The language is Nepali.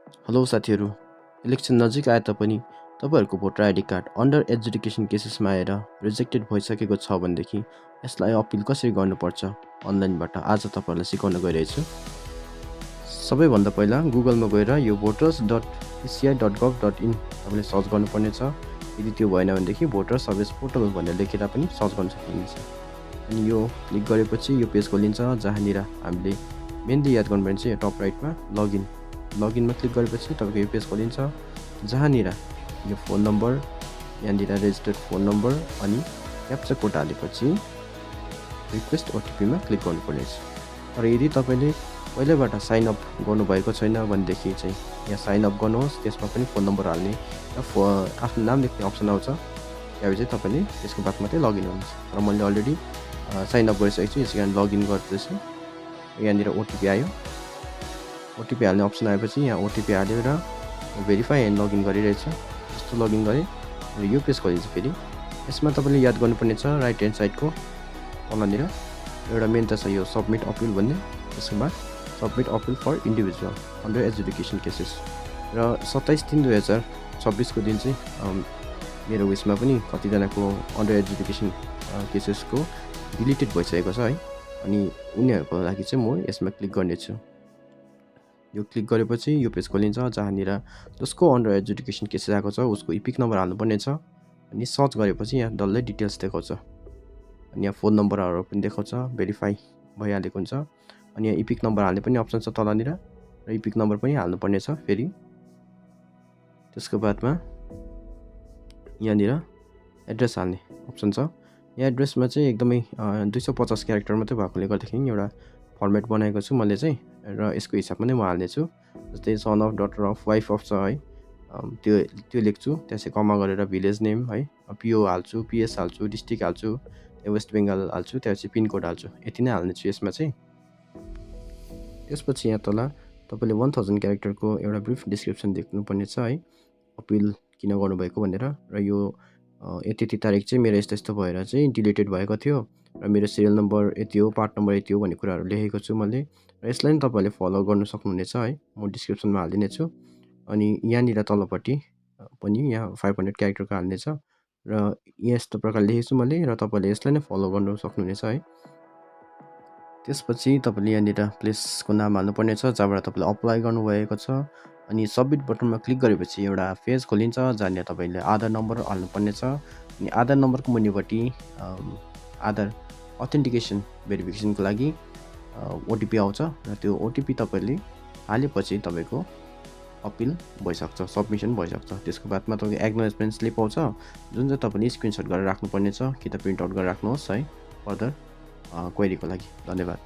हेलो साथीहरू, इलेक्सन नजिक आए तापनि तपाईँहरूको voter ID card under education केसेसमा आएर रिजेक्टेड भइसकेको छ भनेदेखि यसलाई अपिल कसरी गर्नुपर्छ अनलाइनबाट आज तपाईँहरूलाई सिकाउन गइरहेछु। सबैभन्दा पहिला गुगलमा गएर यो voters.eci.gov.in तपाईँले सर्च गर्नुपर्नेछ। यदि त्यो भएन भनेदेखि भोटर सर्भिस पोर्टल भनेर लेखेर पनि सर्च गर्न सक्नुहुन्छ। अनि यो क्लिक गरेपछि यो पेज खोलिन्छ जहाँनिर हामीले मेनली याद गर्नुपर्ने चाहिँ टप राइटमा लगइनमा क्लिक गरेपछि तपाईँको यो पेज खोलिन्छ जहाँनिर यो फोन नम्बर यहाँनिर रेजिस्टर्ड फोन नम्बर अनि क्याप्चा कोड हालेपछि रिक्वेस्ट ओटिपीमा क्लिक गर्नुपर्नेछ। र यदि तपाईँले पहिल्यैबाट साइन अप गर्नुभएको छैन भनेदेखि चाहिँ यहाँ साइन अप गर्नुहोस्, त्यसमा पनि फोन नम्बर हाल्ने र आफ्नो नाम लेख्ने अप्सन आउँछ, त्यहाँपछि चाहिँ तपाईँले त्यसको बाद मात्रै लगइन हुनुहुन्छ। र मैले अलरेडी साइन अप गरिसकेको छु, यसै कारण लगइन गर्दैछु। यहाँनिर ओटिपी आयो, ओटिपी हाल्ने अप्सन आएपछि यहाँ ओटिपी हालेर भेरिफाई एन्ड लगइन गरिरहेछ। यस्तो लगइन गरेँ र यो पेज खोलिन्छ। फेरि यसमा तपाईँले याद गर्नुपर्ने छ राइट ह्यान्ड साइडको तलनिर एउटा मेन त छ यो सबमिट अपिल भन्ने, त्यसको बाद submit appeal for individual under education cases. र 27/3/2026 को दिन चाहिँ मेरो उयसमा पनि कतिजनाको अन्डर एजुकेसन केसेसको डिलिटेड भइसकेको छ है। अनि उनीहरूको लागि चाहिँ म यसमा क्लिक गर्नेछु। यो क्लिक गरेपछि यो पेज खोलिन्छ जहाँनिर जसको अन्डर एजुकेसन केसेस आएको छ उसको इपिक नम्बर हाल्नुपर्ने छ। अनि सर्च गरेपछि यहाँ डल्लै डिटेल्स देखाउँछ। अनि यहाँ फोन नम्बरहरू पनि देखाउँछ, भेरिफाई भइहालेको हुन्छ। अनि यहाँ इपिक नम्बर हाल्ने पनि अप्सन छ तलनिर र इपिक नम्बर पनि हाल्नुपर्ने छ। फेरि त्यसको बादमा यहाँनिर एड्रेस हाल्ने अप्सन छ। यहाँ एड्रेसमा चाहिँ एकदमै 250 क्यारेक्टर मात्रै भएकोले गर्दाखेरि एउटा फर्मेट बनाएको छु मैले चाहिँ, र यसको हिसाबमा नै म हाल्नेछु। जस्तै सन of, daughter of, wife of छ है, त्यो लेख्छु। त्यसै कमा गरेर भिलेज नेम है, पिओ हाल्छु, पिएस हाल्छु, डिस्ट्रिक्ट हाल्छु, वेस्ट बेङ्गाल हाल्छु, त्यसपछि पिनकोड हाल्छु। यति नै हाल्नेछु यसमा चाहिँ। त्यसपछि यहाँ तल तपाईँले 1000 क्यारेक्टरको एउटा ब्रिफ डिस्क्रिप्सन देख्नुपर्ने छ है, अपिल किन गर्नुभएको भनेर। र यो यति तारिक चाहिँ मेरो यस्तो भएर चाहिँ डिलिटेड भएको थियो र मेरो सिरियल नम्बर यति हो, पार्ट नम्बर यति हो भन्ने कुराहरू लेखेको छु मैले। र यसलाई नि तपाईँले फलो गर्नु सक्नुहुनेछ है, म डिस्क्रिप्सनमा हालिदिनेछु। अनि यहाँनिर तलपट्टि पनि यहाँ 500 क्यारेक्टरको हाल्नेछ र यस्तो प्रकारले लेखेको छु मैले, र तपाईँले यसलाई नै फलो गर्नु सक्नुहुनेछ है। त्यसपछि तपाईँले यहाँनिर प्लेसको नाम हाल्नुपर्ने छ जहाँबाट तपाईँले अप्लाई गर्नुभएको छ। अनि सबमिट बटनमा क्लिक गरेपछि एउटा पेज खोलिन्छ जहाँनिर तपाईँले आधार नम्बर हाल्नुपर्ने छ। अनि आधार नम्बरको मुनिपट्टि आधार अथेन्टिकेसन भेरिफिकेसनको लागि ओटिपी आउँछ र त्यो ओटिपी तपाईँले हालेपछि तपाईँको अपिल भइसक्छ, सबमिसन भइसक्छ। त्यसको बादमा तपाईँको एक्नोलेजमेन्ट स्लिप आउँछ जुन चाहिँ तपाईँले स्क्रिनसट गरेर राख्नुपर्ने छ कि त प्रिन्ट आउट गरेर राख्नुहोस् है फर्दर क्वेरीको लागि। धन्यवाद।